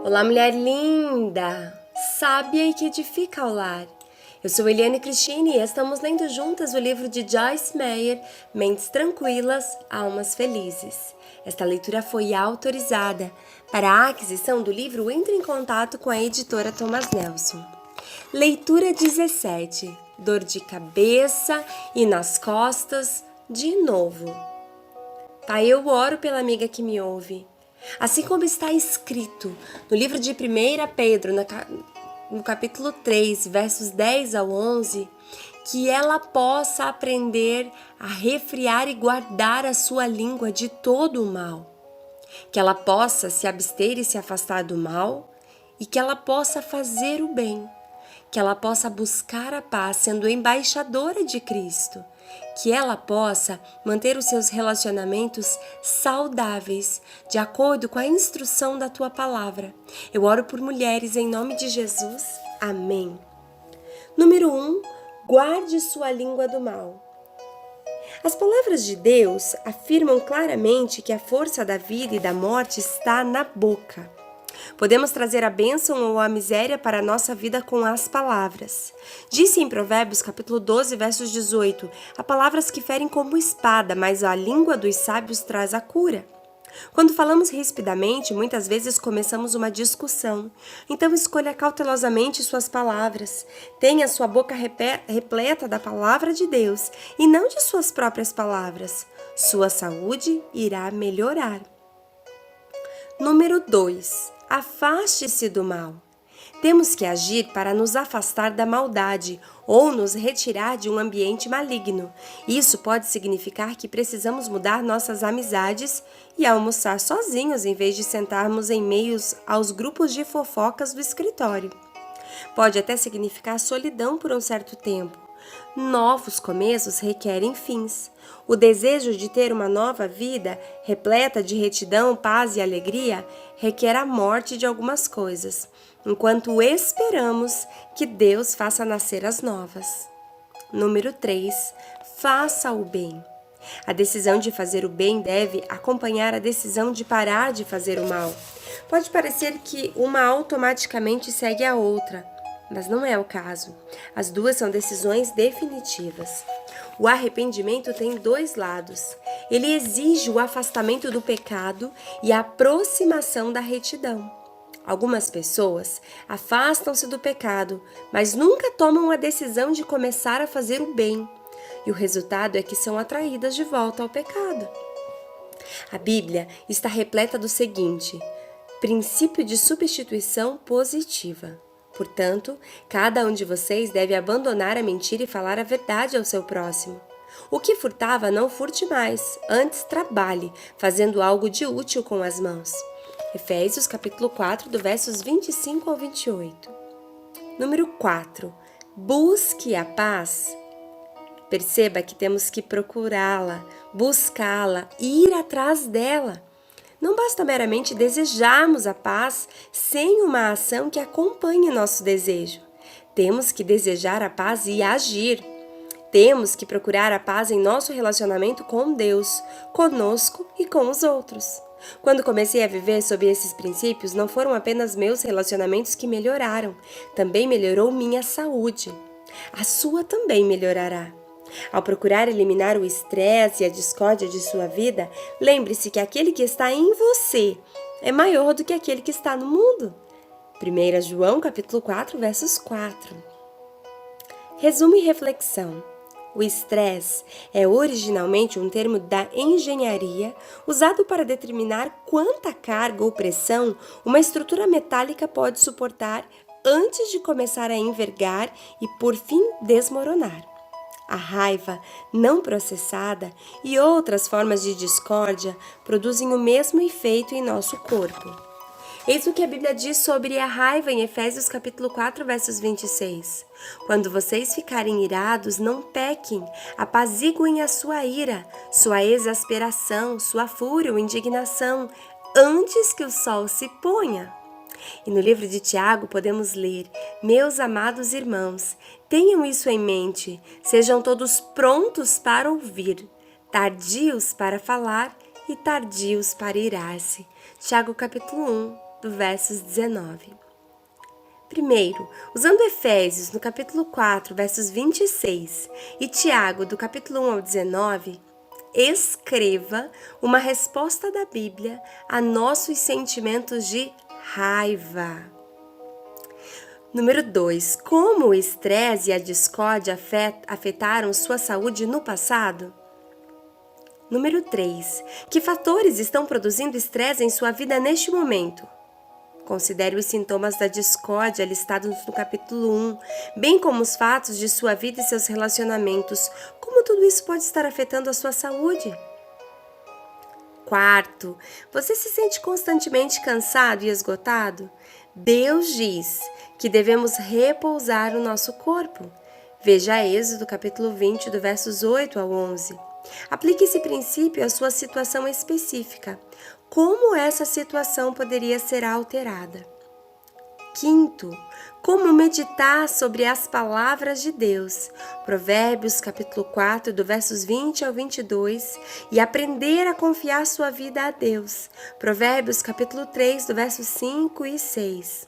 Olá, mulher linda, sábia e que edifica ao lar. Eu sou Eliane Cristine e estamos lendo juntas o livro de Joyce Meyer, Mentes Tranquilas, Almas Felizes. Esta leitura foi autorizada. Para a aquisição do livro, entre em contato com a editora Thomas Nelson. Leitura 17. Dor de cabeça e nas costas, de novo. Pai, eu oro pela amiga que me ouve. Assim como está escrito no livro de 1 Pedro, no capítulo 3, versos 10 ao 11, que ela possa aprender a refrear e guardar a sua língua de todo o mal. Que ela possa se abster e se afastar do mal e que ela possa fazer o bem. Que ela possa buscar a paz sendo embaixadora de Cristo. Que ela possa manter os seus relacionamentos saudáveis, de acordo com a instrução da tua palavra. Eu oro por mulheres em nome de Jesus. Amém. Número 1. Guarde sua língua do mal. As palavras de Deus afirmam claramente que a força da vida e da morte está na boca. Podemos trazer a bênção ou a miséria para a nossa vida com as palavras. Disse em Provérbios capítulo 12, versos 18, há palavras que ferem como espada, mas a língua dos sábios traz a cura. Quando falamos rispidamente, muitas vezes começamos uma discussão. Então escolha cautelosamente suas palavras. Tenha sua boca repleta da palavra de Deus e não de suas próprias palavras. Sua saúde irá melhorar. Número 2. Afaste-se do mal. Temos que agir para nos afastar da maldade ou nos retirar de um ambiente maligno. Isso pode significar que precisamos mudar nossas amizades e almoçar sozinhos em vez de sentarmos em meio aos grupos de fofocas do escritório. Pode até significar solidão por um certo tempo. Novos começos requerem fins. O desejo de ter uma nova vida, repleta de retidão, paz e alegria, requer a morte de algumas coisas, enquanto esperamos que Deus faça nascer as novas. Número 3. Faça o bem. A decisão de fazer o bem deve acompanhar a decisão de parar de fazer o mal. Pode parecer que uma automaticamente segue a outra, mas não é o caso. As duas são decisões definitivas. O arrependimento tem dois lados. Ele exige o afastamento do pecado e a aproximação da retidão. Algumas pessoas afastam-se do pecado, mas nunca tomam a decisão de começar a fazer o bem. E o resultado é que são atraídas de volta ao pecado. A Bíblia está repleta do seguinte: princípio de substituição positiva. Portanto, cada um de vocês deve abandonar a mentira e falar a verdade ao seu próximo. O que furtava, não furte mais, antes trabalhe, fazendo algo de útil com as mãos. Efésios capítulo 4, do versos 25 ao 28. Número 4. Busque a paz. Perceba que temos que procurá-la, buscá-la, ir atrás dela. Não basta meramente desejarmos a paz sem uma ação que acompanhe nosso desejo. Temos que desejar a paz e agir. Temos que procurar a paz em nosso relacionamento com Deus, conosco e com os outros. Quando comecei a viver sob esses princípios, não foram apenas meus relacionamentos que melhoraram, também melhorou minha saúde. A sua também melhorará. Ao procurar eliminar o estresse e a discórdia de sua vida, lembre-se que aquele que está em você é maior do que aquele que está no mundo. 1 João capítulo 4, versos 4. Resumo e reflexão. O estresse é originalmente um termo da engenharia usado para determinar quanta carga ou pressão uma estrutura metálica pode suportar antes de começar a envergar e, por fim, desmoronar. A raiva não processada e outras formas de discórdia produzem o mesmo efeito em nosso corpo. Eis o que a Bíblia diz sobre a raiva em Efésios capítulo 4, versos 26. Quando vocês ficarem irados, não pequem, apaziguem a sua ira, sua exasperação, sua fúria ou indignação, antes que o sol se ponha. E no livro de Tiago podemos ler: meus amados irmãos, tenham isso em mente, sejam todos prontos para ouvir, tardios para falar e tardios para irar-se. Tiago capítulo 1, do versos 19. Primeiro, usando Efésios, no capítulo 4, versos 26, e Tiago, do capítulo 1 ao 19, escreva uma resposta da Bíblia a nossos sentimentos de raiva. Número 2. Como o estresse e a discórdia afetaram sua saúde no passado? Número 3. Que fatores estão produzindo estresse em sua vida neste momento? Considere os sintomas da discórdia listados no capítulo 1, bem como os fatos de sua vida e seus relacionamentos. Como tudo isso pode estar afetando a sua saúde? Quarto, você se sente constantemente cansado e esgotado? Deus diz que devemos repousar o nosso corpo. Veja Êxodo capítulo 20, do versos 8 ao 11. Aplique esse princípio à sua situação específica. Como essa situação poderia ser alterada? Quinto, como meditar sobre as palavras de Deus. Provérbios capítulo 4, do versos 20 ao 22, e aprender a confiar sua vida a Deus. Provérbios capítulo 3, do versos 5 e 6.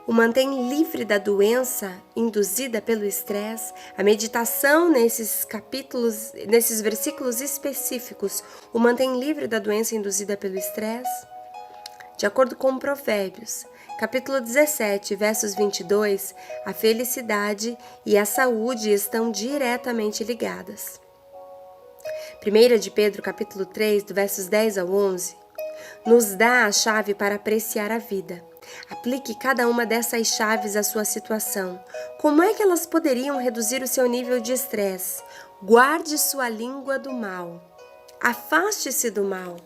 O mantém livre da doença induzida pelo estresse. A meditação nesses versículos específicos, o mantém livre da doença induzida pelo estresse. De acordo com Provérbios, capítulo 17, versos 22, a felicidade e a saúde estão diretamente ligadas. 1 de Pedro, capítulo 3, do versos 10 ao 11, nos dá a chave para apreciar a vida. Aplique cada uma dessas chaves à sua situação. Como é que elas poderiam reduzir o seu nível de estresse? Guarde sua língua do mal. Afaste-se do mal.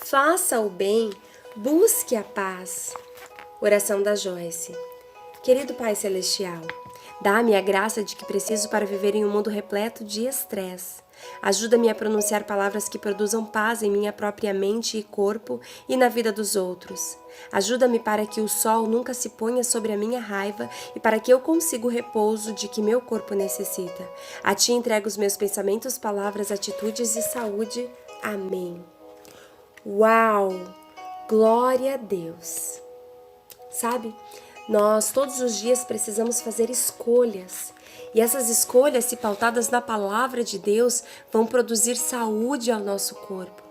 Faça o bem. Busque a paz. Oração da Joyce. Querido Pai Celestial, dá-me a graça de que preciso para viver em um mundo repleto de estresse. Ajuda-me a pronunciar palavras que produzam paz em minha própria mente e corpo e na vida dos outros. Ajuda-me para que o sol nunca se ponha sobre a minha raiva e para que eu consiga o repouso de que meu corpo necessita. A Ti entrego os meus pensamentos, palavras, atitudes e saúde. Amém. Uau! Glória a Deus! Sabe, nós todos os dias precisamos fazer escolhas. E essas escolhas, se pautadas na palavra de Deus, vão produzir saúde ao nosso corpo.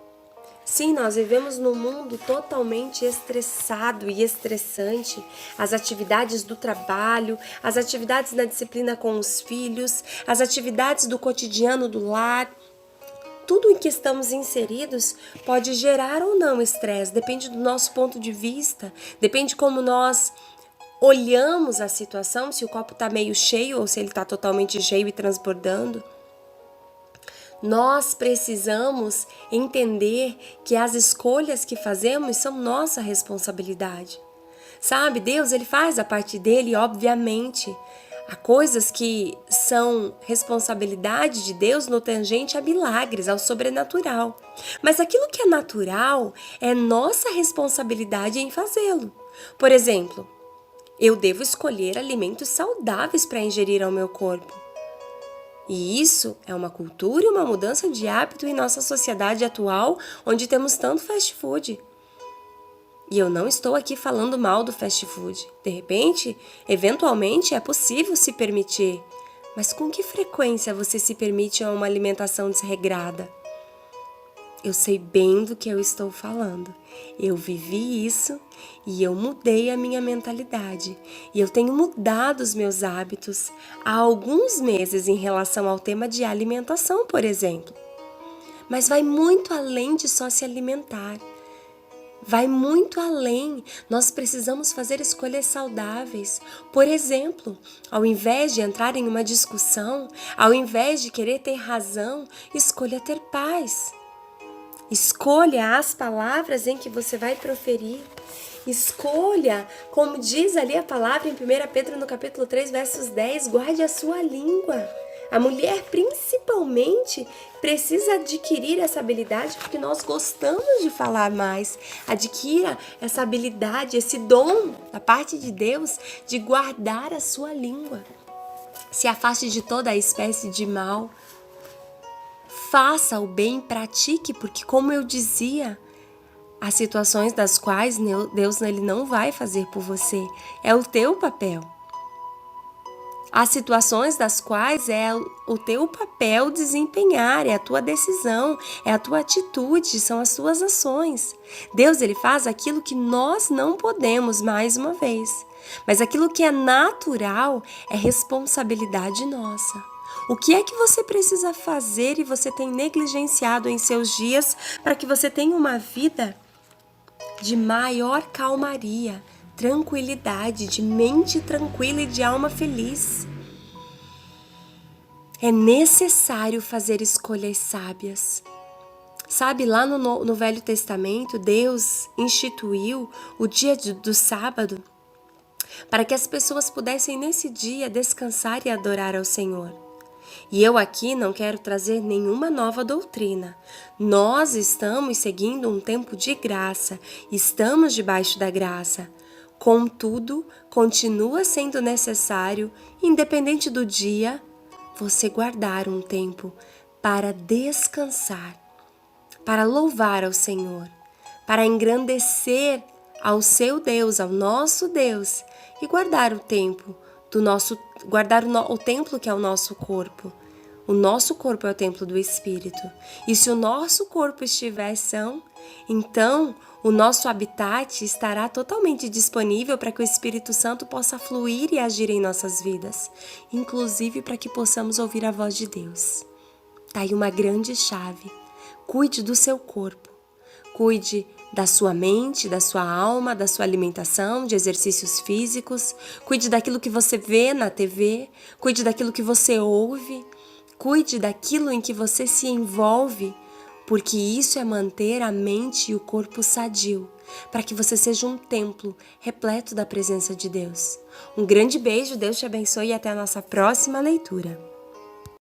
Sim, nós vivemos num mundo totalmente estressado e estressante. As atividades do trabalho, as atividades na disciplina com os filhos, as atividades do cotidiano do lar. Tudo em que estamos inseridos pode gerar ou não estresse, depende do nosso ponto de vista, depende como nós olhamos a situação, se o copo está meio cheio ou se ele está totalmente cheio e transbordando. Nós precisamos entender que as escolhas que fazemos são nossa responsabilidade. Sabe, Deus, Ele faz a parte dele, obviamente. Há coisas que são responsabilidade de Deus no tangente a milagres, ao sobrenatural. Mas aquilo que é natural é nossa responsabilidade em fazê-lo. Por exemplo, eu devo escolher alimentos saudáveis para ingerir ao meu corpo. E isso é uma cultura e uma mudança de hábito em nossa sociedade atual, onde temos tanto fast food. E eu não estou aqui falando mal do fast food. De repente, eventualmente, é possível se permitir. Mas com que frequência você se permite uma alimentação desregrada? Eu sei bem do que eu estou falando. Eu vivi isso e eu mudei a minha mentalidade. E eu tenho mudado os meus hábitos há alguns meses em relação ao tema de alimentação, por exemplo. Mas vai muito além de só se alimentar. Vai muito além. Nós precisamos fazer escolhas saudáveis. Por exemplo, ao invés de entrar em uma discussão, ao invés de querer ter razão, escolha ter paz. Escolha as palavras em que você vai proferir. Escolha, como diz ali a palavra em 1 Pedro no capítulo 3, versos 10, guarde a sua língua. A mulher, principalmente, precisa adquirir essa habilidade porque nós gostamos de falar mais. Adquira essa habilidade, esse dom da parte de Deus de guardar a sua língua. Se afaste de toda a espécie de mal. Faça o bem, pratique, porque como eu dizia, Há situações das quais Deus ele não vai fazer por você. É o teu papel. Há situações das quais é o teu papel desempenhar, é a tua decisão, é a tua atitude, são as tuas ações. Deus ele faz aquilo que nós não podemos, mais uma vez. Mas aquilo que é natural é responsabilidade nossa. O que é que você precisa fazer e você tem negligenciado em seus dias para que você tenha uma vida de maior calmaria, tranquilidade, de mente tranquila e de alma feliz? É necessário fazer escolhas sábias. Sabe, lá no Velho Testamento, Deus instituiu o dia do sábado para que as pessoas pudessem nesse dia descansar e adorar ao Senhor. E eu aqui não quero trazer nenhuma nova doutrina. Nós estamos seguindo um tempo de graça, estamos debaixo da graça. Contudo, continua sendo necessário, independente do dia, você guardar um tempo para descansar, para louvar ao Senhor, para engrandecer ao seu Deus, ao nosso Deus, e guardar o tempo guardar o templo que é o nosso corpo. O nosso corpo é o templo do Espírito. E se o nosso corpo estiver são, então o nosso habitat estará totalmente disponível para que o Espírito Santo possa fluir e agir em nossas vidas, inclusive para que possamos ouvir a voz de Deus. Tá aí uma grande chave. Cuide do seu corpo. Cuide da sua mente, da sua alma, da sua alimentação, de exercícios físicos. Cuide daquilo que você vê na TV. Cuide daquilo que você ouve. Cuide daquilo em que você se envolve, porque isso é manter a mente e o corpo sadio, para que você seja um templo repleto da presença de Deus. Um grande beijo, Deus te abençoe e até a nossa próxima leitura.